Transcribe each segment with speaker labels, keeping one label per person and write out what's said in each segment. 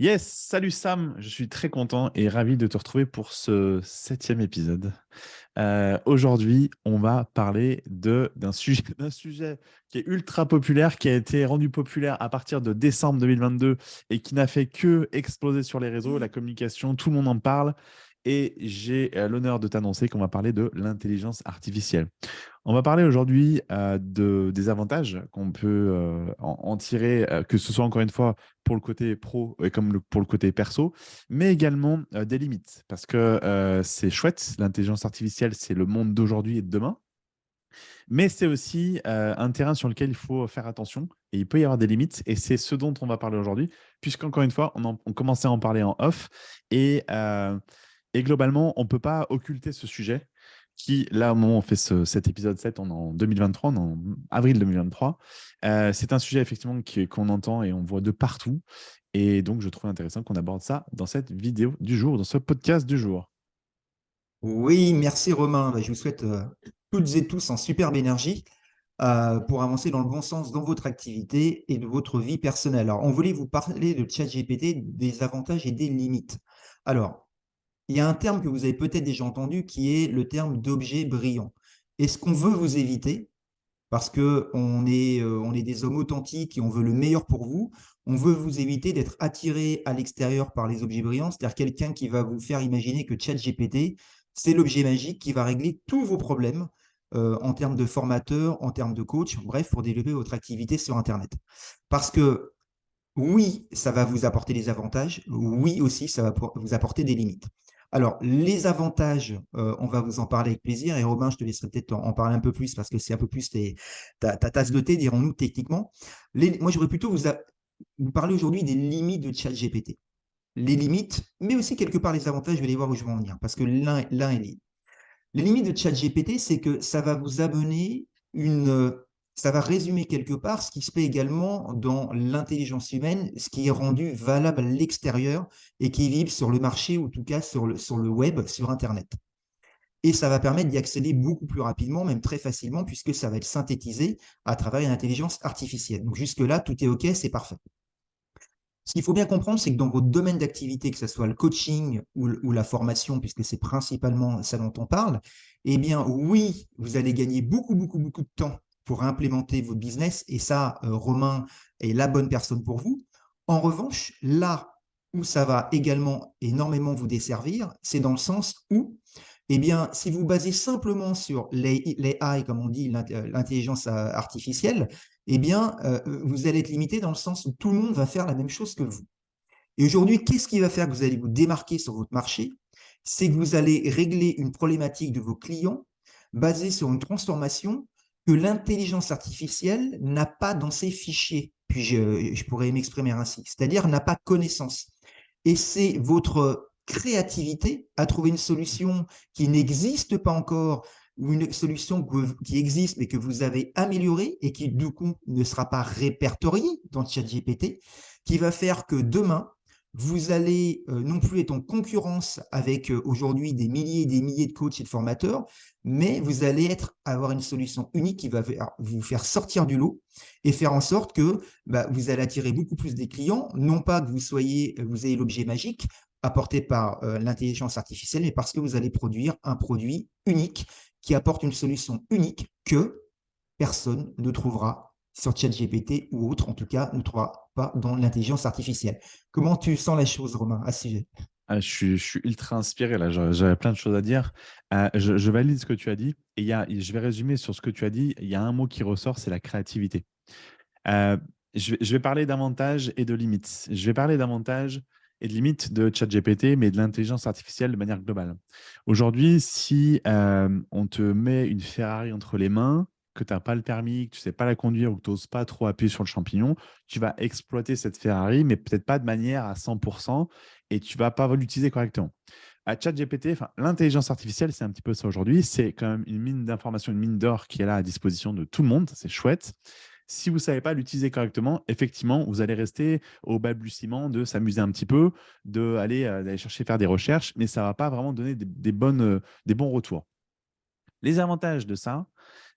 Speaker 1: Yes, salut Sam, je suis très content et ravi de te retrouver pour ce 7e épisode. Aujourd'hui, on va parler d'un sujet, d'un sujet qui est ultra populaire, qui a été rendu populaire à partir de décembre 2022 et qui n'a fait que exploser sur les réseaux, la communication, tout le monde en parle. Et j'ai l'honneur de t'annoncer qu'on va parler de l'intelligence artificielle. On va parler aujourd'hui des avantages qu'on peut en tirer, que ce soit encore une fois pour le côté pro et comme pour le côté perso, mais également des limites. Parce que c'est chouette, l'intelligence artificielle, c'est le monde d'aujourd'hui et de demain, mais c'est aussi un terrain sur lequel il faut faire attention et il peut y avoir des limites. Et c'est ce dont on va parler aujourd'hui, puisqu'encore une fois, on commençait à en parler en off et, euh, et globalement, on ne peut pas occulter ce sujet qui, là, au moment où on fait cet épisode 7, on est en 2023, on est en avril 2023. C'est un sujet effectivement qu'on entend et on voit de partout. Et donc, je trouve intéressant qu'on aborde ça dans cette vidéo du jour, dans ce podcast du jour.
Speaker 2: Oui, merci Romain. Je vous souhaite toutes et tous en superbe énergie pour avancer dans le bon sens dans votre activité et de votre vie personnelle. Alors, on voulait vous parler de ChatGPT, des avantages et des limites. Alors, il y a un terme que vous avez peut-être déjà entendu qui est le terme d'objet brillant. Et ce qu'on veut vous éviter, parce qu'on est des hommes authentiques et on veut le meilleur pour vous, on veut vous éviter d'être attiré à l'extérieur par les objets brillants, c'est-à-dire quelqu'un qui va vous faire imaginer que ChatGPT, c'est l'objet magique qui va régler tous vos problèmes en termes de formateur, en termes de coach, bref, pour développer votre activité sur Internet. Parce que oui, ça va vous apporter des avantages. Oui aussi, ça va vous apporter des limites. Alors, les avantages, on va vous en parler avec plaisir. Et Robin, je te laisserai peut-être en parler un peu plus parce que c'est un peu plus ta tasse de thé, dirons-nous techniquement. Moi, j'aurais plutôt vous parler aujourd'hui des limites de ChatGPT. Les limites, mais aussi quelque part les avantages, je vais aller voir où je vais en venir parce que l'un est lié. Les limites de ChatGPT, c'est que ça va vous amener ça va résumer quelque part ce qui se fait également dans l'intelligence humaine, ce qui est rendu valable à l'extérieur et qui est visible sur le marché ou en tout cas sur le web, sur Internet. Et ça va permettre d'y accéder beaucoup plus rapidement, même très facilement, puisque ça va être synthétisé à travers une intelligence artificielle. Donc jusque-là, tout est OK, c'est parfait. Ce qu'il faut bien comprendre, c'est que dans votre domaine d'activité, que ce soit le coaching ou la formation, puisque c'est principalement ça dont on parle, eh bien oui, vous allez gagner beaucoup, beaucoup, beaucoup de temps pour implémenter votre business. Et ça, Romain est la bonne personne pour vous. En revanche, là où ça va également énormément vous desservir, c'est dans le sens où, eh bien, si vous basez simplement sur les AI, comme on dit, l'intelligence artificielle, eh bien, vous allez être limité dans le sens où tout le monde va faire la même chose que vous. Et aujourd'hui, qu'est-ce qui va faire que vous allez vous démarquer sur votre marché? C'est que vous allez régler une problématique de vos clients basée sur une transformation que l'intelligence artificielle n'a pas dans ses fichiers. Puis je pourrais m'exprimer ainsi, c'est-à-dire n'a pas connaissance. Et c'est votre créativité à trouver une solution qui n'existe pas encore ou une solution qui existe mais que vous avez améliorée et qui du coup ne sera pas répertoriée dans ChatGPT, qui va faire que demain, vous allez non plus être en concurrence avec aujourd'hui des milliers et des milliers de coachs et de formateurs, mais vous allez avoir une solution unique qui va vous faire sortir du lot et faire en sorte que vous allez attirer beaucoup plus des clients, non pas que vous ayez l'objet magique apporté par l'intelligence artificielle, mais parce que vous allez produire un produit unique qui apporte une solution unique que personne ne trouvera sur ChatGPT ou autre, en tout cas, ne trouvera pas dans l'intelligence artificielle. Comment tu sens la chose, Romain, à ce sujet?
Speaker 1: Ah, je suis ultra inspiré là, j'avais plein de choses à dire. Je valide ce que tu as dit et je vais résumer sur ce que tu as dit. Il y a un mot qui ressort, c'est la créativité. Euh, je vais parler d'avantages et de limites. Je vais parler d'avantages et de limites de ChatGPT, mais de l'intelligence artificielle de manière globale. Aujourd'hui, si on te met une Ferrari entre les mains, que tu n'as pas le permis, que tu ne sais pas la conduire ou que tu n'oses pas trop appuyer sur le champignon, tu vas exploiter cette Ferrari, mais peut-être pas de manière à 100% et tu ne vas pas l'utiliser correctement. À ChatGPT, l'intelligence artificielle, c'est un petit peu ça aujourd'hui. C'est quand même une mine d'informations, une mine d'or qui est là à disposition de tout le monde. C'est chouette. Si vous ne savez pas l'utiliser correctement, effectivement, vous allez rester au balbutiement de s'amuser un petit peu, d'aller chercher faire des recherches, mais ça ne va pas vraiment donner des bons retours. Les avantages de ça,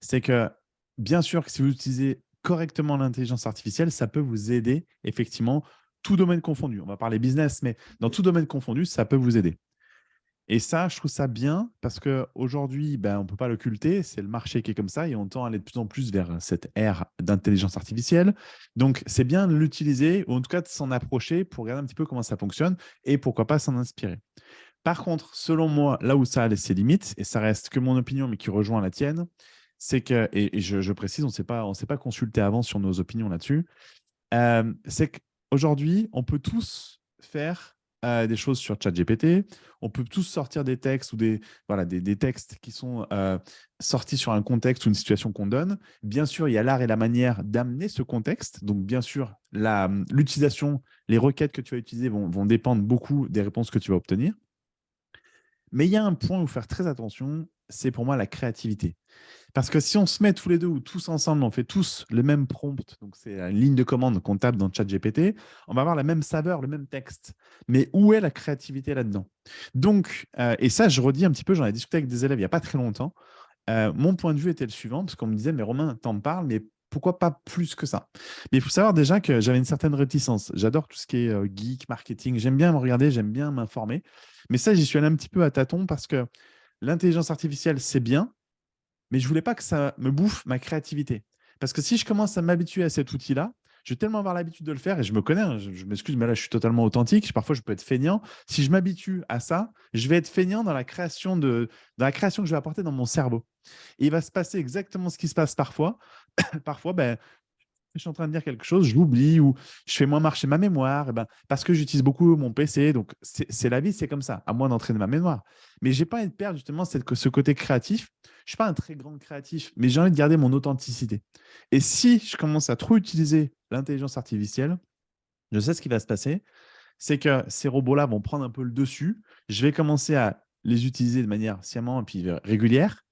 Speaker 1: c'est que bien sûr que si vous utilisez correctement l'intelligence artificielle, ça peut vous aider effectivement tout domaine confondu. On va parler business, mais dans tout domaine confondu, ça peut vous aider. Et ça, je trouve ça bien parce qu'aujourd'hui, ben, on ne peut pas l'occulter, c'est le marché qui est comme ça et on tend à aller de plus en plus vers cette ère d'intelligence artificielle. Donc, c'est bien de l'utiliser ou en tout cas de s'en approcher pour regarder un petit peu comment ça fonctionne et pourquoi pas s'en inspirer. Par contre, selon moi, là où ça a ses limites, et ça reste que mon opinion, mais qui rejoint la tienne, c'est que, et je précise, on ne s'est pas consulté avant sur nos opinions là-dessus, c'est qu'aujourd'hui, on peut tous faire des choses sur ChatGPT, on peut tous sortir des textes ou voilà, des textes qui sont sortis sur un contexte ou une situation qu'on donne. Bien sûr, il y a l'art et la manière d'amener ce contexte. Donc, bien sûr, l'utilisation, les requêtes que tu vas utiliser vont dépendre beaucoup des réponses que tu vas obtenir. Mais il y a un point où faire très attention, c'est pour moi la créativité. Parce que si on se met tous les deux ou tous ensemble, on fait tous le même prompt, donc c'est une ligne de commande qu'on tape dans ChatGPT, on va avoir la même saveur, le même texte. Mais où est la créativité là-dedans? Donc, et ça, je redis un petit peu, j'en ai discuté avec des élèves il n'y a pas très longtemps. Mon point de vue était le suivant, parce qu'on me disait, mais Romain, t'en parles, mais pourquoi pas plus que ça? Mais il faut savoir déjà que j'avais une certaine réticence. J'adore tout ce qui est geek, marketing. J'aime bien me regarder, j'aime bien m'informer. Mais ça, j'y suis allé un petit peu à tâtons parce que l'intelligence artificielle, c'est bien, mais je voulais pas que ça me bouffe ma créativité. Parce que si je commence à m'habituer à cet outil-là, je vais tellement avoir l'habitude de le faire, et je me connais, hein, je m'excuse, mais là, je suis totalement authentique. Parfois, je peux être feignant. Si je m'habitue à ça, je vais être feignant dans la création que je vais apporter dans mon cerveau. Et il va se passer exactement ce qui se passe parfois. Parfois, ben, je suis en train de dire quelque chose, j'oublie ou je fais moins marcher ma mémoire, et ben, parce que j'utilise beaucoup mon PC. Donc, c'est la vie, c'est comme ça, à moi d'entraîner ma mémoire. Mais j'ai pas envie de perdre justement ce côté créatif. Je suis pas un très grand créatif, mais j'ai envie de garder mon authenticité. Et si je commence à trop utiliser l'intelligence artificielle, je sais ce qui va se passer, c'est que ces robots-là vont prendre un peu le dessus. Je vais commencer à les utiliser de manière sciemment et puis régulière.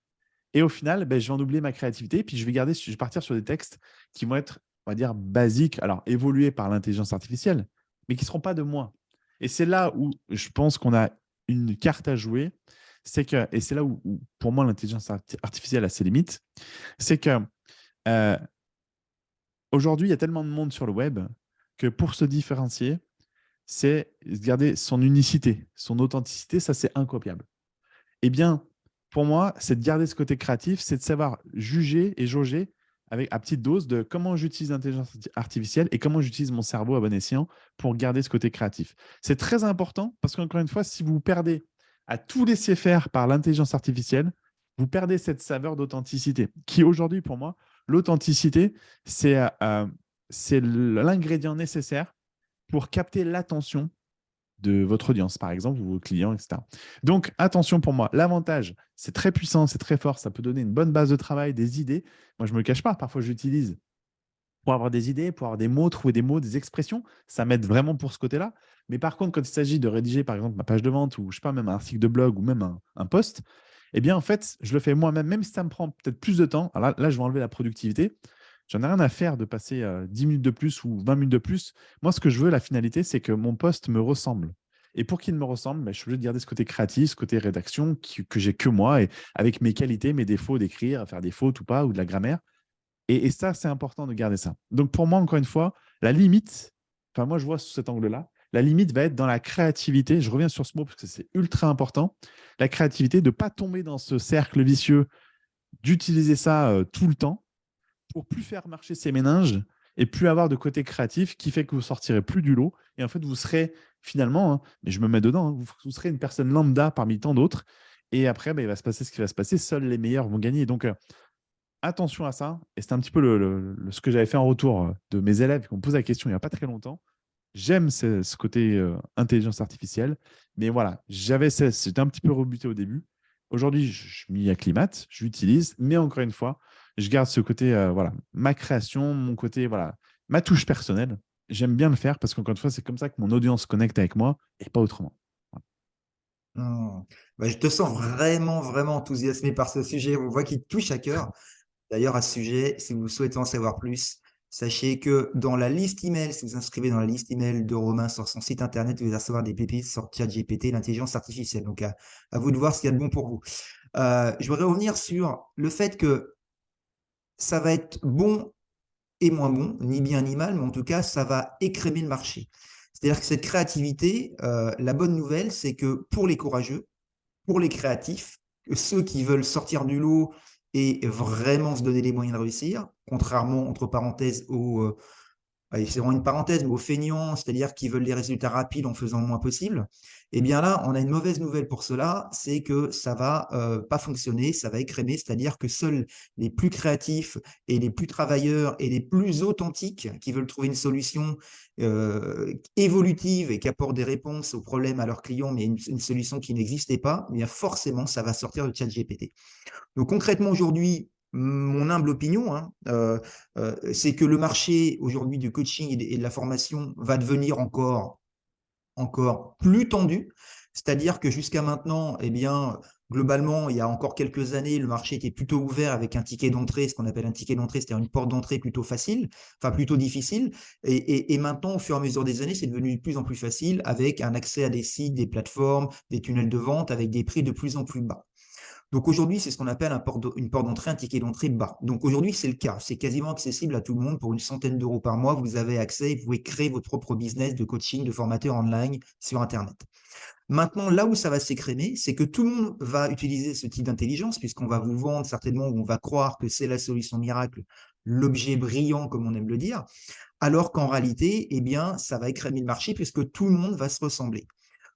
Speaker 1: Et au final, ben, je vais en oublier ma créativité. Puis je vais partir sur des textes qui vont être, on va dire, basiques, alors évolués par l'intelligence artificielle, mais qui ne seront pas de moi. Et c'est là où je pense qu'on a une carte à jouer. Et c'est là où pour moi, l'intelligence artificielle a ses limites. C'est que euh, aujourd'hui, il y a tellement de monde sur le web que pour se différencier, c'est garder son unicité, son authenticité. Ça, c'est incopiable. Eh bien, pour moi, c'est de garder ce côté créatif, c'est de savoir juger et jauger à petite dose de comment j'utilise l'intelligence artificielle et comment j'utilise mon cerveau à bon escient pour garder ce côté créatif. C'est très important parce qu'encore une fois, si vous perdez à tout laisser faire par l'intelligence artificielle, vous perdez cette saveur d'authenticité qui aujourd'hui, pour moi, l'authenticité, c'est l'ingrédient nécessaire pour capter l'attention de votre audience, par exemple, ou vos clients, etc. Donc, attention pour moi, l'avantage, c'est très puissant, c'est très fort, ça peut donner une bonne base de travail, des idées. Moi, je ne me cache pas, parfois j'utilise pour avoir des idées, pour avoir des mots, trouver des mots, des expressions. Ça m'aide vraiment pour ce côté-là. Mais par contre, quand il s'agit de rédiger, par exemple, ma page de vente ou, je sais pas, même un article de blog ou même un post, eh bien, en fait, je le fais moi-même, même si ça me prend peut-être plus de temps. Alors là, je vais enlever la productivité. J'en ai rien à faire de passer 10 minutes de plus ou 20 minutes de plus. Moi, ce que je veux, la finalité, c'est que mon post me ressemble. Et pour qu'il me ressemble, je suis obligé de garder ce côté créatif, ce côté rédaction que j'ai que moi, et avec mes qualités, mes défauts d'écrire, faire des fautes ou pas, ou de la grammaire. Et ça, c'est important de garder ça. Donc, pour moi, encore une fois, la limite, enfin, moi, je vois sous cet angle-là, la limite va être dans la créativité. Je reviens sur ce mot parce que c'est ultra important. La créativité, de ne pas tomber dans ce cercle vicieux, d'utiliser ça tout le temps pour plus faire marcher ses méninges et plus avoir de côté créatif qui fait que vous sortirez plus du lot. Et en fait, vous serez finalement, hein, mais je me mets dedans, hein, vous serez une personne lambda parmi tant d'autres. Et après, il va se passer ce qui va se passer. Seuls les meilleurs vont gagner. Donc, attention à ça. Et c'est un petit peu ce que j'avais fait en retour de mes élèves qui m'ont posé la question il n'y a pas très longtemps. J'aime ce côté intelligence artificielle, mais voilà, c'était un petit peu rebuté au début. Aujourd'hui, je m'y acclimate, je l'utilise, mais encore une fois, je garde ce côté, voilà, ma création, mon côté, voilà, ma touche personnelle. J'aime bien le faire parce qu'encore une fois, c'est comme ça que mon audience connecte avec moi et pas autrement.
Speaker 2: Hmm. Bah, je te sens vraiment, vraiment enthousiasmé par ce sujet. On voit qu'il te touche à cœur. D'ailleurs, à ce sujet, si vous souhaitez en savoir plus, sachez que dans la liste email, si vous inscrivez dans la liste email de Romain sur son site internet, vous allez recevoir des pépites sur ChatGPT, l'intelligence artificielle. Donc, à vous de voir ce qu'il y a de bon pour vous. Je voudrais revenir sur le fait que ça va être bon et moins bon, ni bien ni mal, mais en tout cas, ça va écrémer le marché. C'est-à-dire que cette créativité, la bonne nouvelle, c'est que pour les courageux, pour les créatifs, ceux qui veulent sortir du lot et vraiment se donner les moyens de réussir, contrairement, entre parenthèses, aux, allez, c'est vraiment une parenthèse, mais aux feignants, c'est-à-dire qui veulent des résultats rapides en faisant le moins possible, eh bien là, on a une mauvaise nouvelle pour cela, c'est que ça va pas fonctionner, ça va écrémer, c'est-à-dire que seuls les plus créatifs et les plus travailleurs et les plus authentiques qui veulent trouver une solution évolutive et qui apporte des réponses aux problèmes à leurs clients, mais une solution qui n'existait pas, eh bien forcément, ça va sortir de ChatGPT. Donc concrètement, aujourd'hui, mon humble opinion, hein, c'est que le marché aujourd'hui du coaching et de la formation va devenir encore plus tendu. C'est-à-dire que jusqu'à maintenant, eh bien, globalement, il y a encore quelques années, le marché était plutôt ouvert avec un ticket d'entrée, ce qu'on appelle un ticket d'entrée, c'est-à-dire une porte d'entrée plutôt facile, enfin plutôt difficile. Et maintenant, au fur et à mesure des années, c'est devenu de plus en plus facile avec un accès à des sites, des plateformes, des tunnels de vente avec des prix de plus en plus bas. Donc aujourd'hui, c'est ce qu'on appelle une porte d'entrée, un ticket d'entrée bas. Donc aujourd'hui, c'est le cas. C'est quasiment accessible à tout le monde pour une centaine d'euros par mois. Vous avez accès, vous pouvez créer votre propre business de coaching, de formateur online sur Internet. Maintenant, là où ça va s'écrémer, c'est que tout le monde va utiliser ce type d'intelligence, puisqu'on va vous vendre certainement, ou on va croire que c'est la solution miracle, l'objet brillant, comme on aime le dire, alors qu'en réalité, eh bien, ça va écrémer le marché, puisque tout le monde va se ressembler.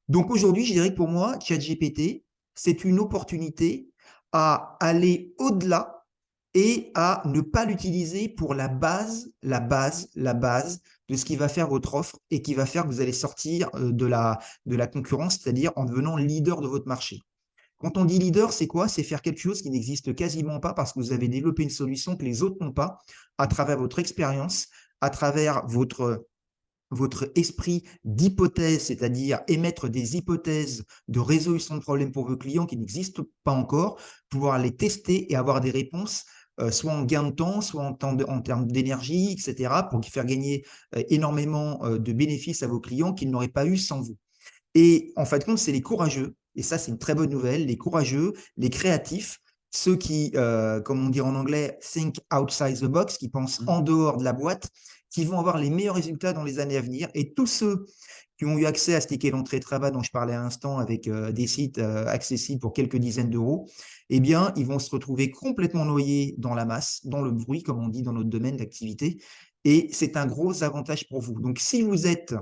Speaker 2: Donc aujourd'hui, je dirais que pour moi, ChatGPT, c'est une opportunité à aller au-delà et à ne pas l'utiliser pour la base de ce qui va faire votre offre et qui va faire que vous allez sortir de la concurrence, c'est-à-dire en devenant leader de votre marché. Quand on dit leader, c'est quoi? C'est faire quelque chose qui n'existe quasiment pas parce que vous avez développé une solution que les autres n'ont pas à travers votre expérience, à travers votre esprit d'hypothèse, c'est-à-dire émettre des hypothèses de résolution de problèmes pour vos clients qui n'existent pas encore, pouvoir les tester et avoir des réponses, soit en gain de temps, soit en termes d'énergie, etc., pour faire gagner énormément de bénéfices à vos clients qu'ils n'auraient pas eu sans vous. Et en fin de compte, c'est les courageux, et ça c'est une très bonne nouvelle, les courageux, les créatifs, ceux qui, comme on dit en anglais, think outside the box, qui pensent en dehors de la boîte, qui vont avoir les meilleurs résultats dans les années à venir. Et tous ceux qui ont eu accès à ce ticket d'entrée très bas dont je parlais à l'instant, avec des sites accessibles pour quelques dizaines d'euros, eh bien, ils vont se retrouver complètement noyés dans la masse, dans le bruit, comme on dit dans notre domaine d'activité. Et c'est un gros avantage pour vous. Donc, si vous êtes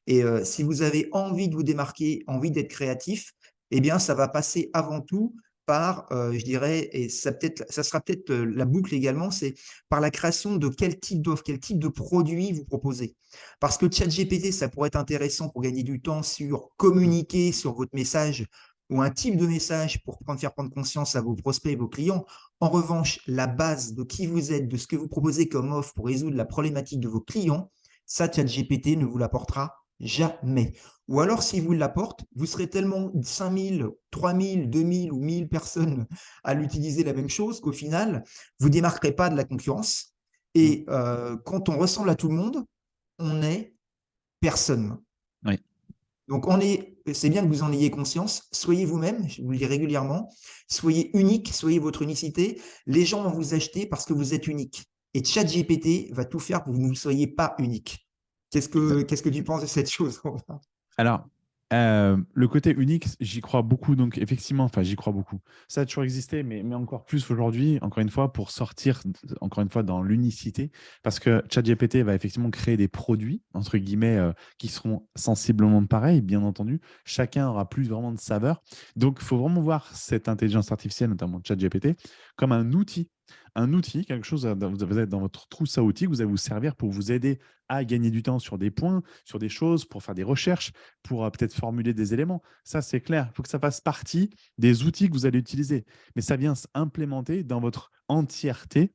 Speaker 2: et si vous avez envie de vous démarquer, envie d'être créatif, eh bien, ça va passer avant tout par, je dirais, et ça sera peut-être la boucle également, c'est par la création de quel type d'offre, quel type de produit vous proposez. Parce que ChatGPT, ça pourrait être intéressant pour gagner du temps sur communiquer sur votre message ou un type de message pour faire prendre conscience à vos prospects et vos clients. En revanche, la base de qui vous êtes, de ce que vous proposez comme offre pour résoudre la problématique de vos clients, ça, ChatGPT ne vous l'apportera jamais. Ou alors, si vous l'apporte, vous serez tellement 5000, 3000, 2000 ou 1000 personnes à l'utiliser la même chose qu'au final, vous ne démarquerez pas de la concurrence. Et quand on ressemble à tout le monde, on est personne.
Speaker 1: Oui.
Speaker 2: Donc, c'est bien que vous en ayez conscience. Soyez vous-même, je vous le dis régulièrement. Soyez unique, soyez votre unicité. Les gens vont vous acheter parce que vous êtes unique. Et ChatGPT va tout faire pour que vous ne soyez pas unique. Qu'est-ce que tu penses de cette chose, Romain?
Speaker 1: Alors, le côté unique, j'y crois beaucoup. Donc, effectivement, enfin, j'y crois beaucoup. Ça a toujours existé, mais encore plus aujourd'hui, encore une fois, pour sortir, encore une fois, dans l'unicité. Parce que ChatGPT va effectivement créer des produits, entre guillemets, qui seront sensiblement pareils, bien entendu. Chacun aura plus vraiment de saveur. Donc, il faut vraiment voir cette intelligence artificielle, notamment ChatGPT, comme un outil. Un outil, quelque chose, vous êtes dans votre trousse à outils que vous allez vous servir pour vous aider à gagner du temps sur des points, sur des choses, pour faire des recherches, pour peut-être formuler des éléments. Ça, c'est clair. Il faut que ça fasse partie des outils que vous allez utiliser. Mais ça vient s'implémenter dans votre entièreté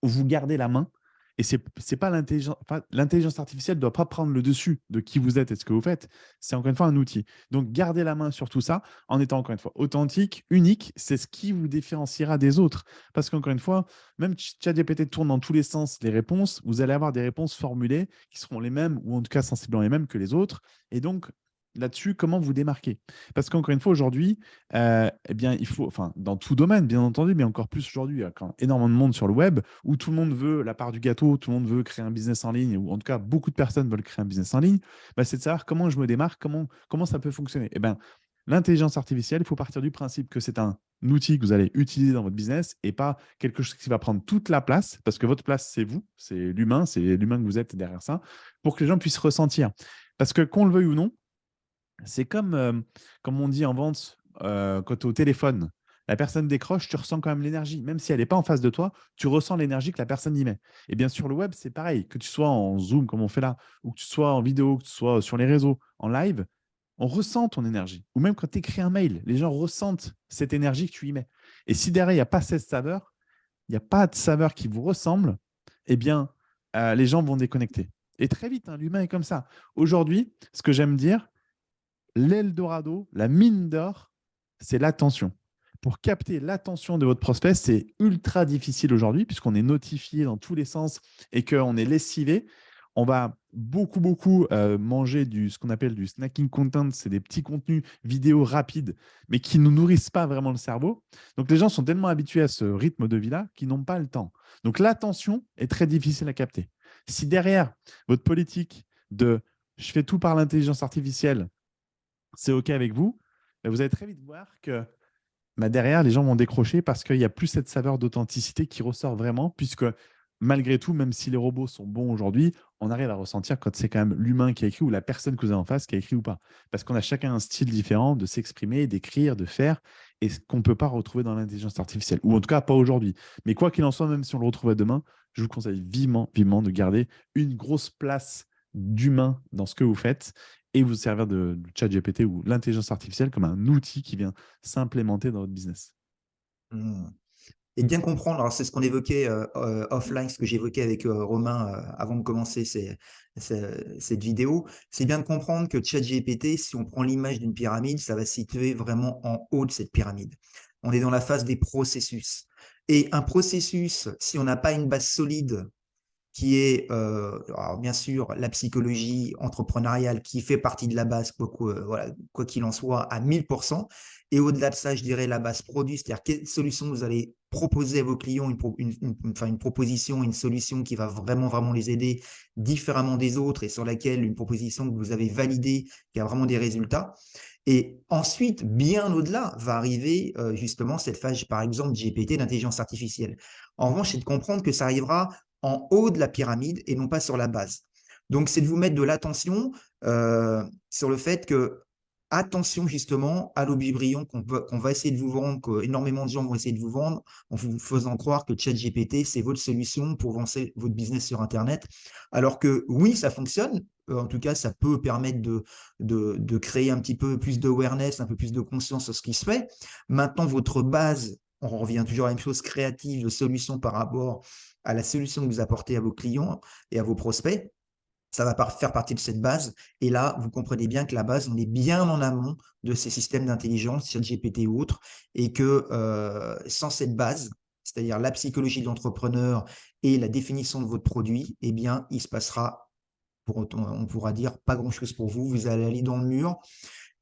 Speaker 1: où vous gardez la main. Et c'est pas l'intelligence artificielle ne doit pas prendre le dessus de qui vous êtes et ce que vous faites. C'est encore une fois un outil. Donc, gardez la main sur tout ça en étant encore une fois authentique, unique. C'est ce qui vous différenciera des autres. Parce qu'encore une fois, même ChatGPT tourne dans tous les sens les réponses. Vous allez avoir des réponses formulées qui seront les mêmes ou en tout cas sensiblement les mêmes que les autres. Et donc, là-dessus, comment vous démarquer. Parce qu'encore une fois, aujourd'hui, eh bien, il faut, enfin, dans tout domaine, bien entendu, mais encore plus aujourd'hui, il y a quand même énormément de monde sur le web où tout le monde veut la part du gâteau, tout le monde veut créer un business en ligne, ou en tout cas, beaucoup de personnes veulent créer un business en ligne. Bah, c'est de savoir comment je me démarque, comment ça peut fonctionner. Eh ben, l'intelligence artificielle, il faut partir du principe que c'est un outil que vous allez utiliser dans votre business et pas quelque chose qui va prendre toute la place, parce que votre place, c'est l'humain que vous êtes derrière ça, pour que les gens puissent ressentir. Parce que qu'on le veuille ou non, c'est comme on dit en vente, quand tu es au téléphone, la personne décroche, tu ressens quand même l'énergie. Même si elle n'est pas en face de toi, tu ressens l'énergie que la personne y met. Et bien sur le web, c'est pareil. Que tu sois en Zoom, comme on fait là, ou que tu sois en vidéo, que tu sois sur les réseaux, en live, on ressent ton énergie. Ou même quand tu écris un mail, les gens ressentent cette énergie que tu y mets. Et si derrière, il n'y a pas cette saveur, il n'y a pas de saveur qui vous ressemble, eh bien, les gens vont déconnecter. Et très vite, hein, l'humain est comme ça. Aujourd'hui, ce que j'aime dire, l'Eldorado, la mine d'or, c'est l'attention. Pour capter l'attention de votre prospect, c'est ultra difficile aujourd'hui puisqu'on est notifié dans tous les sens et qu'on est lessivé. On va beaucoup manger ce qu'on appelle du snacking content. C'est des petits contenus vidéo rapides, mais qui ne nourrissent pas vraiment le cerveau. Donc, les gens sont tellement habitués à ce rythme de vie-là qu'ils n'ont pas le temps. Donc, l'attention est très difficile à capter. Si derrière votre politique de je fais tout par l'intelligence artificielle, c'est OK avec vous, mais vous allez très vite voir que derrière, les gens vont décrocher parce qu'il n'y a plus cette saveur d'authenticité qui ressort vraiment, puisque malgré tout, même si les robots sont bons aujourd'hui, on arrive à ressentir quand c'est quand même l'humain qui a écrit ou la personne que vous avez en face qui a écrit ou pas. Parce qu'on a chacun un style différent de s'exprimer, d'écrire, de faire, et ce qu'on ne peut pas retrouver dans l'intelligence artificielle, ou en tout cas pas aujourd'hui. Mais quoi qu'il en soit, même si on le retrouvait demain, je vous conseille vivement de garder une grosse place d'humain dans ce que vous faites et vous servir de ChatGPT ou l'intelligence artificielle comme un outil qui vient s'implémenter dans votre business.
Speaker 2: Mmh. Et bien comprendre, alors c'est ce qu'on évoquait offline, ce que j'évoquais avec Romain avant de commencer cette vidéo, c'est bien de comprendre que ChatGPT, si on prend l'image d'une pyramide, ça va se situer vraiment en haut de cette pyramide. On est dans la phase des processus. Et un processus, si on n'a pas une base solide qui est, alors bien sûr, la psychologie entrepreneuriale qui fait partie de la base, voilà, quoi qu'il en soit, à 1000%. Et au-delà de ça, je dirais la base produit, c'est-à-dire quelle solution vous allez proposer à vos clients, enfin, une proposition, une solution qui va vraiment les aider différemment des autres et sur laquelle une proposition que vous avez validée, qui a vraiment des résultats. Et ensuite, bien au-delà, va arriver justement cette phase, par exemple, GPT, d'intelligence artificielle. En revanche, c'est de comprendre que ça arrivera en haut de la pyramide et non pas sur la base. Donc, c'est de vous mettre de l'attention sur le fait que, attention justement à l'objet brillant qu'on va essayer de vous vendre, qu'énormément de gens vont essayer de vous vendre en vous faisant croire que ChatGPT, c'est votre solution pour lancer votre business sur Internet. Alors que oui, ça fonctionne. En tout cas, ça peut permettre de créer un petit peu plus d'awareness, un peu plus de conscience sur ce qui se fait. Maintenant, votre base, on revient toujours à la même chose, créative, de solution par rapport à la solution que vous apportez à vos clients et à vos prospects, ça va faire partie de cette base. Et là, vous comprenez bien que la base, on est bien en amont de ces systèmes d'intelligence, ChatGPT ou autres, et que sans cette base, c'est-à-dire la psychologie de l'entrepreneur et la définition de votre produit, eh bien, il se passera, on pourra dire, pas grand-chose pour vous. Vous allez aller dans le mur.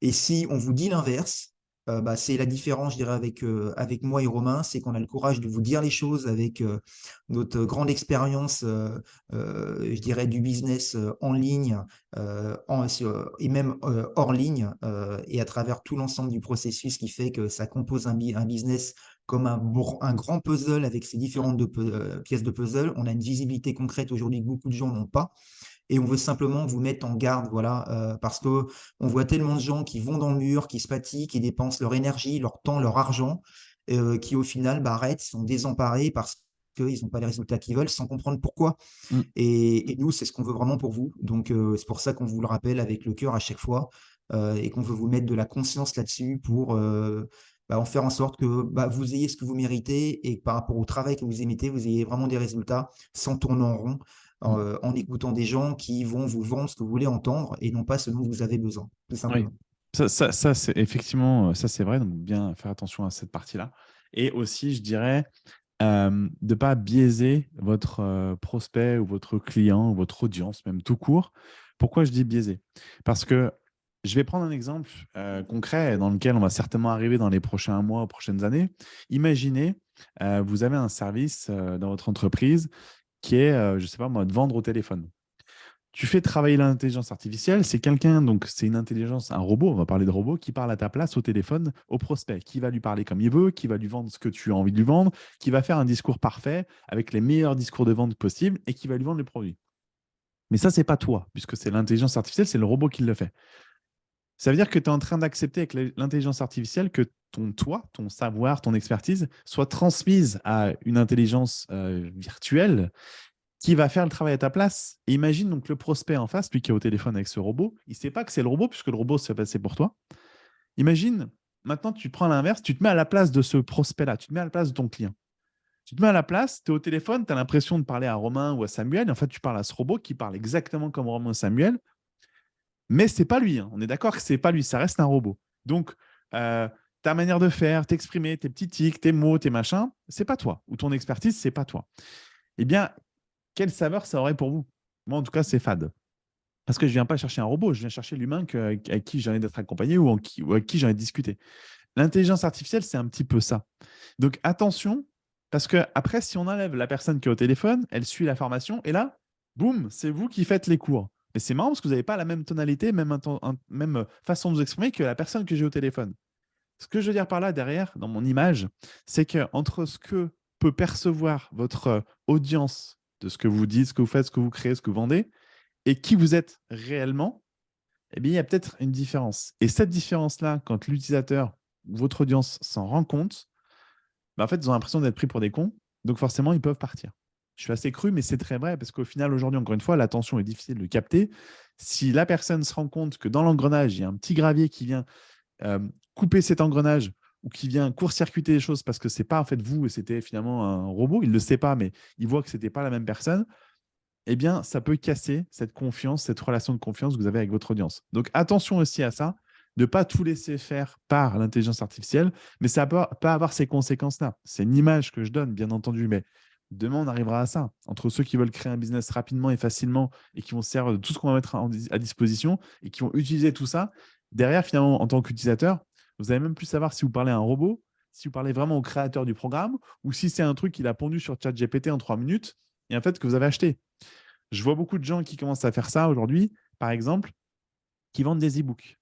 Speaker 2: Et si on vous dit l'inverse, bah, c'est la différence, je dirais, avec moi et Romain, c'est qu'on a le courage de vous dire les choses avec notre grande expérience, je dirais, du business en ligne et même hors ligne, et à travers tout l'ensemble du processus qui fait que ça compose un business comme un grand puzzle avec ses différentes pièces de puzzle. On a une visibilité concrète aujourd'hui que beaucoup de gens n'ont pas. Et on veut simplement vous mettre en garde, voilà, parce que on voit tellement de gens qui vont dans le mur, qui se fatiguent, qui dépensent leur énergie, leur temps, leur argent, qui au final, bah, arrêtent, sont désemparés parce qu'ils n'ont pas les résultats qu'ils veulent, sans comprendre pourquoi.
Speaker 1: Mm.
Speaker 2: Et nous, c'est ce qu'on veut vraiment pour vous. Donc, c'est pour ça qu'on vous le rappelle avec le cœur à chaque fois, et qu'on veut vous mettre de la conscience là-dessus pour bah, en faire en sorte que bah, vous ayez ce que vous méritez et que par rapport au travail que vous émettez, vous ayez vraiment des résultats sans tourner en rond,
Speaker 1: Mm.
Speaker 2: en écoutant des gens qui vont vous vendre ce que vous voulez entendre et non pas ce dont vous avez besoin, tout
Speaker 1: Oui,
Speaker 2: simplement.
Speaker 1: ça c'est effectivement, ça c'est vrai, donc bien faire attention à cette partie-là. Et aussi, je dirais, de ne pas biaiser votre prospect ou votre client ou votre audience, même tout court. Pourquoi je dis biaiser? Parce que Je vais prendre un exemple concret dans lequel on va certainement arriver dans les prochains mois, prochaines années. Imaginez, vous avez un service dans votre entreprise qui est, je ne sais pas moi, de vendre au téléphone. Tu fais travailler l'intelligence artificielle, c'est quelqu'un, donc c'est une intelligence, un robot, on va parler de robot, qui parle à ta place au téléphone au prospect, qui va lui parler comme il veut, qui va lui vendre ce que tu as envie de lui vendre, qui va faire un discours parfait avec les meilleurs discours de vente possibles et qui va lui vendre le produit. Mais ça, c'est pas toi, puisque c'est l'intelligence artificielle, c'est le robot qui le fait. Ça veut dire que tu es en train d'accepter avec l'intelligence artificielle que ton savoir, ton expertise soit transmise à une intelligence virtuelle qui va faire le travail à ta place. Et imagine donc le prospect en face, lui qui est au téléphone avec ce robot, il ne sait pas que c'est le robot puisque le robot se fait passer pour toi. Imagine, maintenant tu prends l'inverse, tu te mets à la place de ce prospect-là, tu te mets à la place de ton client. Tu te mets à la place, tu es au téléphone, tu as l'impression de parler à Romain ou à Samuel, et en fait tu parles à ce robot qui parle exactement comme Romain et Samuel, mais c'est pas lui. Hein. On est d'accord que c'est pas lui, ça reste un robot. Donc, ta manière de faire, t'exprimer, tes petits tics, tes mots, tes machins, c'est pas toi. Ou ton expertise, c'est pas toi. Eh bien, quelle saveur ça aurait pour vous? Moi, en tout cas, c'est fade. Parce que je ne viens pas chercher un robot, je viens chercher l'humain avec qui j'ai envie d'être accompagné ou avec qui j'ai envie de discuter. L'intelligence artificielle, c'est un petit peu ça. Donc, attention, parce que après, si on enlève la personne qui est au téléphone, elle suit la formation, et là, boum, c'est vous qui faites les cours. Mais c'est marrant parce que vous n'avez pas la même tonalité, même façon de vous exprimer que la personne que j'ai au téléphone. Ce que je veux dire par là, derrière, dans mon image, c'est qu'entre ce que peut percevoir votre audience de ce que vous dites, ce que vous faites, ce que vous créez, ce que vous vendez, et qui vous êtes réellement, eh bien, il y a peut-être une différence. Et cette différence-là, quand l'utilisateur, votre audience s'en rend compte, bah, en fait, ils ont l'impression d'être pris pour des cons. Donc forcément, ils peuvent partir. Je suis assez cru, mais c'est très vrai parce qu'au final, aujourd'hui, encore une fois, l'attention est difficile de capter. Si la personne se rend compte que dans l'engrenage, il y a un petit gravier qui vient couper cet engrenage ou qui vient court-circuiter les choses parce que c'est pas en fait vous et c'était finalement un robot, il ne le sait pas, mais il voit que c'était pas la même personne, eh bien, ça peut casser cette confiance, cette relation de confiance que vous avez avec votre audience. Donc, attention aussi à ça, de ne pas tout laisser faire par l'intelligence artificielle, mais ça peut pas avoir ces conséquences-là. C'est une image que je donne, bien entendu, mais demain, on arrivera à ça. Entre ceux qui veulent créer un business rapidement et facilement et qui vont se servir de tout ce qu'on va mettre à disposition et qui vont utiliser tout ça, derrière, finalement, en tant qu'utilisateur, vous n'allez même plus savoir si vous parlez à un robot, si vous parlez vraiment au créateur du programme ou si c'est un truc qu'il a pondu sur ChatGPT en 3 minutes et en fait que vous avez acheté. Je vois beaucoup de gens qui commencent à faire ça aujourd'hui, par exemple, qui vendent des e-books.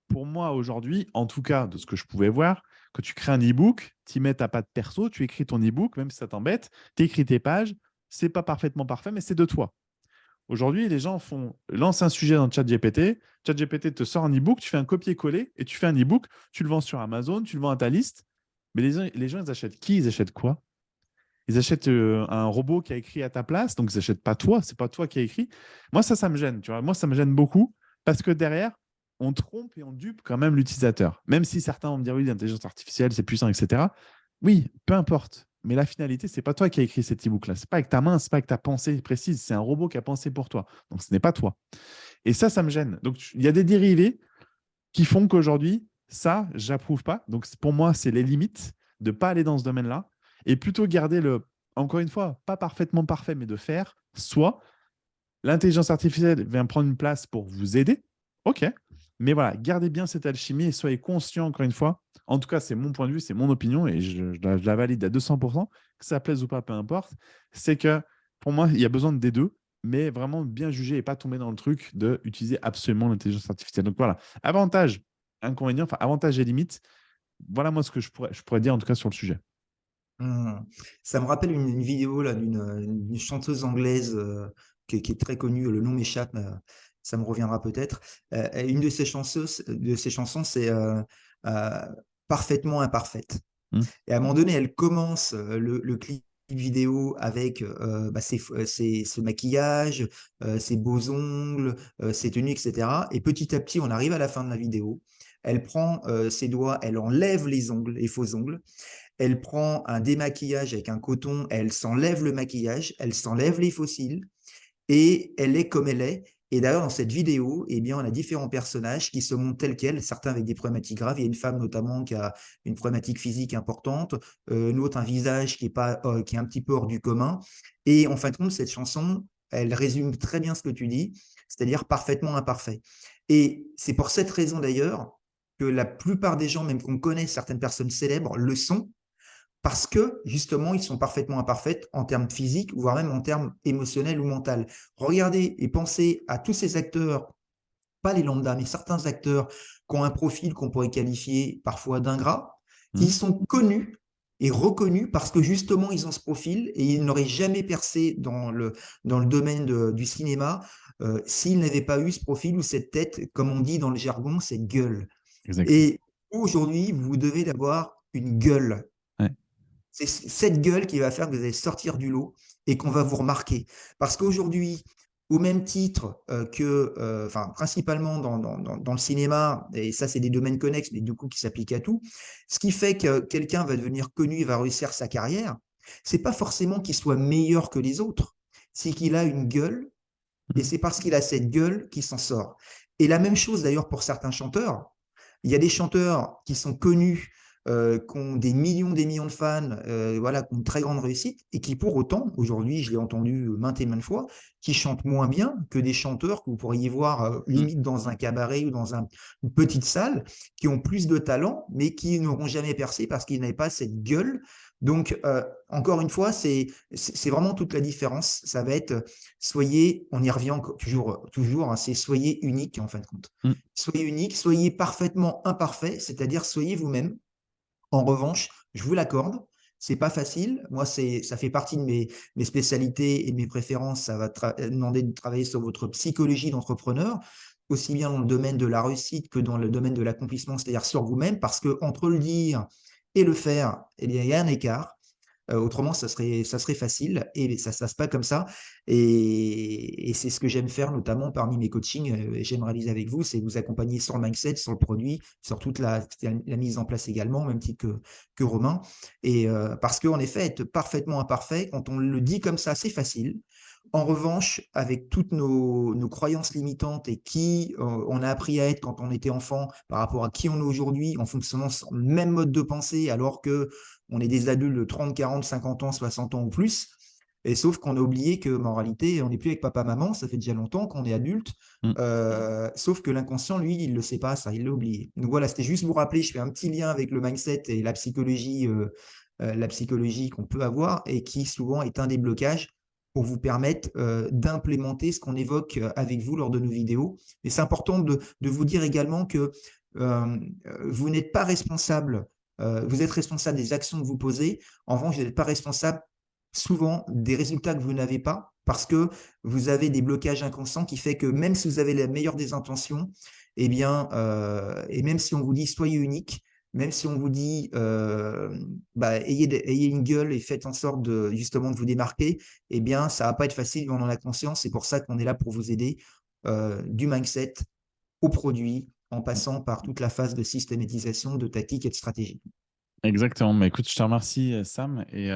Speaker 1: Pour moi, aujourd'hui, en tout cas, de ce que je pouvais voir, quand tu crées un e-book, tu y mets ta patte perso, tu écris ton e-book, même si ça t'embête, tu écris tes pages, c'est pas parfaitement parfait, mais c'est de toi. Aujourd'hui, les gens lancent un sujet dans ChatGPT, ChatGPT te sort un e-book, tu fais un copier-coller et tu fais un e-book, tu le vends sur Amazon, tu le vends à ta liste. Mais les gens, ils achètent qui? Ils achètent quoi? Ils achètent un robot qui a écrit à ta place, donc ils n'achètent pas toi, c'est pas toi qui as écrit. Moi, ça me gêne, tu vois. Moi, ça me gêne beaucoup parce que derrière, on trompe et on dupe quand même l'utilisateur. Même si certains vont me dire oui, l'intelligence artificielle, c'est puissant, etc. Oui, peu importe. Mais la finalité, c'est pas toi qui as écrit cet e-book-là. C'est pas avec ta main, c'est pas avec ta pensée précise. C'est un robot qui a pensé pour toi. Donc, ce n'est pas toi. Et ça me gêne. Donc, il y a des dérivés qui font qu'aujourd'hui, ça, j'approuve pas. Donc, pour moi, c'est les limites de ne pas aller dans ce domaine-là et plutôt garder encore une fois, pas parfaitement parfait, mais de faire, soit l'intelligence artificielle vient prendre une place pour vous aider, ok, mais voilà, gardez bien cette alchimie et soyez conscient, encore une fois, en tout cas, c'est mon point de vue, c'est mon opinion et je la valide à 200%, que ça plaise ou pas, peu importe, c'est que pour moi, il y a besoin des deux, mais vraiment bien juger et pas tomber dans le truc d'utiliser absolument l'intelligence artificielle. Donc voilà, avantage, inconvénient, enfin avantage et limite, voilà moi ce que je pourrais dire en tout cas sur le sujet.
Speaker 2: Ça me rappelle une vidéo là, d'une chanteuse anglaise qui est très connue, le nom m'échappe, mais, ça me reviendra peut-être. Une de ses chansons, c'est euh, Parfaitement imparfaite.
Speaker 1: Hmm.
Speaker 2: Et à un moment donné, elle commence le clip vidéo avec ce maquillage, ses beaux ongles, ses tenues, etc. Et petit à petit, on arrive à la fin de la vidéo. Elle prend ses doigts, elle enlève les ongles, les faux ongles. Elle prend un démaquillage avec un coton, elle s'enlève le maquillage, elle s'enlève les faux cils et elle est comme elle est. Et d'ailleurs, dans cette vidéo, eh bien, on a différents personnages qui se montrent tels quels, certains avec des problématiques graves. Il y a une femme notamment qui a une problématique physique importante, une autre un visage qui est un petit peu hors du commun. Et en fin de compte, cette chanson, elle résume très bien ce que tu dis, c'est-à-dire parfaitement imparfait. Et c'est pour cette raison d'ailleurs que la plupart des gens, même qu'on connaît, certaines personnes célèbres, le sont, parce que justement, ils sont parfaitement imparfaits en termes physiques, voire même en termes émotionnels ou mentaux. Regardez et pensez à tous ces acteurs, pas les lambda, mais certains acteurs qui ont un profil qu'on pourrait qualifier parfois d'ingrat, qui
Speaker 1: Mhm.
Speaker 2: sont connus et reconnus parce que justement ils ont ce profil et ils n'auraient jamais percé dans le domaine du cinéma s'ils n'avaient pas eu ce profil ou cette tête, comme on dit dans le jargon, cette gueule.
Speaker 1: Exact.
Speaker 2: Et aujourd'hui, vous devez d'avoir une gueule.
Speaker 1: Ouais.
Speaker 2: C'est cette gueule qui va faire que vous allez sortir du lot et qu'on va vous remarquer. Parce qu'aujourd'hui, au même titre que, enfin, principalement dans le cinéma, et ça, c'est des domaines connexes, mais du coup, qui s'appliquent à tout, ce qui fait que quelqu'un va devenir connu et va réussir sa carrière, c'est pas forcément qu'il soit meilleur que les autres, c'est qu'il a une gueule, et
Speaker 1: Mhm.
Speaker 2: c'est parce qu'il a cette gueule qu'il s'en sort. Et la même chose d'ailleurs pour certains chanteurs. Il y a des chanteurs qui sont connus, qui ont des millions de fans, voilà, qui ont une très grande réussite et qui pour autant, aujourd'hui, je l'ai entendu maintes et maintes fois, qui chantent moins bien que des chanteurs que vous pourriez voir
Speaker 1: Mhm.
Speaker 2: limite dans un cabaret ou dans une petite salle, qui ont plus de talent, mais qui n'auront jamais percé parce qu'ils n'avaient pas cette gueule. Donc, encore une fois, c'est vraiment toute la différence. Ça va être, soyez, on y revient toujours, hein, c'est soyez unique en fin de compte.
Speaker 1: Mhm.
Speaker 2: Soyez unique, soyez parfaitement imparfait, c'est-à-dire soyez vous-même. En revanche, je vous l'accorde, c'est pas facile. Moi, ça fait partie de mes spécialités et de mes préférences. Ça va demander de travailler sur votre psychologie d'entrepreneur, aussi bien dans le domaine de la réussite que dans le domaine de l'accomplissement, c'est-à-dire sur vous-même, parce que entre le dire et le faire, il y a un écart. Autrement, ça serait facile et ça ne se passe pas comme ça. Et c'est ce que j'aime faire, notamment parmi mes coachings, et j'aime réaliser avec vous, c'est vous accompagner sur le mindset, sur le produit, sur toute la mise en place également, au même titre que Romain. Et parce qu'en effet, être parfaitement imparfait, quand on le dit comme ça, c'est facile. En revanche, avec toutes nos croyances limitantes et qui on a appris à être quand on était enfant par rapport à qui on est aujourd'hui, en fonctionnant sur le même mode de pensée, alors que on est des adultes de 30, 40, 50 ans, 60 ans ou plus. Et sauf qu'on a oublié que, en réalité, on n'est plus avec papa, maman, ça fait déjà longtemps qu'on est adulte.
Speaker 1: Mhm.
Speaker 2: Sauf que l'inconscient, lui, il ne le sait pas, ça, il l'a oublié. Donc voilà, c'était juste vous rappeler, je fais un petit lien avec le mindset et la psychologie qu'on peut avoir et qui souvent est un des blocages pour vous permettre d'implémenter ce qu'on évoque avec vous lors de nos vidéos. Mais c'est important de vous dire également que vous n'êtes pas responsable, vous êtes responsable des actions que vous posez. En revanche, vous n'êtes pas responsable souvent des résultats que vous n'avez pas parce que vous avez des blocages inconscients qui fait que même si vous avez la meilleure des intentions, eh bien, et même si on vous dit soyez unique, même si on vous dit bah, ayez une gueule et faites en sorte justement de vous démarquer, eh bien, ça va pas être facile, on en a conscience. C'est pour ça qu'on est là pour vous aider du mindset au produit en passant par toute la phase de systématisation, de tactique et de stratégie.
Speaker 1: Exactement. Mais écoute, je te remercie, Sam. Et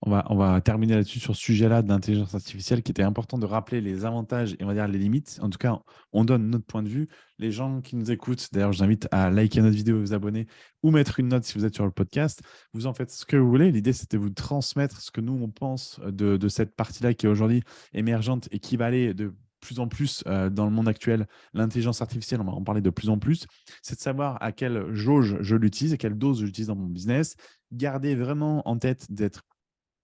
Speaker 1: on va terminer là-dessus sur ce sujet-là de l'intelligence artificielle qui était important de rappeler les avantages et on va dire les limites. En tout cas, on donne notre point de vue. Les gens qui nous écoutent, d'ailleurs, je vous invite à liker notre vidéo, vous abonner ou mettre une note si vous êtes sur le podcast. Vous en faites ce que vous voulez. L'idée, c'était vous transmettre ce que nous, on pense de cette partie-là qui est aujourd'hui émergente et qui va aller de plus en plus dans le monde actuel. L'intelligence artificielle, on va en parler de plus en plus. C'est de savoir à quelle jauge je l'utilise et quelle dose je l'utilise dans mon business. Garder vraiment en tête d'être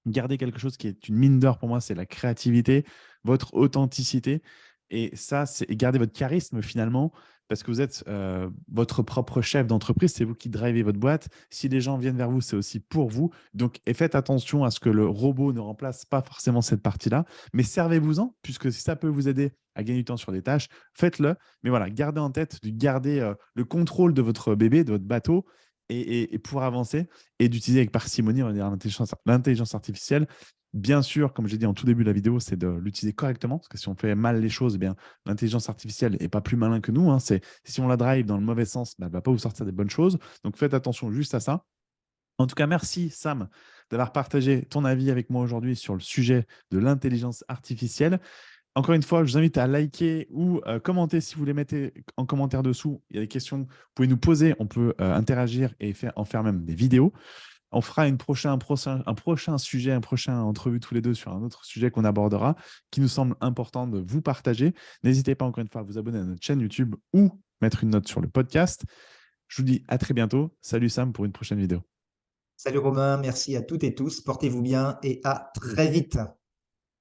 Speaker 1: garder quelque chose qui est une mine d'or pour moi, c'est la créativité, votre authenticité. Et ça, c'est garder votre charisme finalement, parce que vous êtes votre propre chef d'entreprise, c'est vous qui drivez votre boîte. Si les gens viennent vers vous, c'est aussi pour vous. Donc, et faites attention à ce que le robot ne remplace pas forcément cette partie-là, mais servez-vous-en, puisque si ça peut vous aider à gagner du temps sur des tâches, faites-le. Mais voilà, gardez en tête de garder le contrôle de votre bébé, de votre bateau, et pour avancer et d'utiliser avec parcimonie, on va dire, l'intelligence artificielle. Bien sûr, comme j'ai dit en tout début de la vidéo, c'est de l'utiliser correctement, parce que si on fait mal les choses, eh bien, l'intelligence artificielle n'est pas plus malin que nous. Hein. Si on la drive dans le mauvais sens, bah, elle ne va pas vous sortir des bonnes choses. Donc faites attention juste à ça. En tout cas, merci Sam d'avoir partagé ton avis avec moi aujourd'hui sur le sujet de l'intelligence artificielle. Encore une fois, je vous invite à liker ou commenter si vous les mettez en commentaire dessous. Il y a des questions que vous pouvez nous poser, on peut interagir et en faire même des vidéos. On fera un prochain sujet, un prochain entrevue tous les deux sur un autre sujet qu'on abordera, qui nous semble important de vous partager. N'hésitez pas encore une fois à vous abonner à notre chaîne YouTube ou mettre une note sur le podcast. Je vous dis à très bientôt. Salut Sam pour une prochaine vidéo.
Speaker 2: Salut Romain, merci à toutes et tous. Portez-vous bien et à très vite.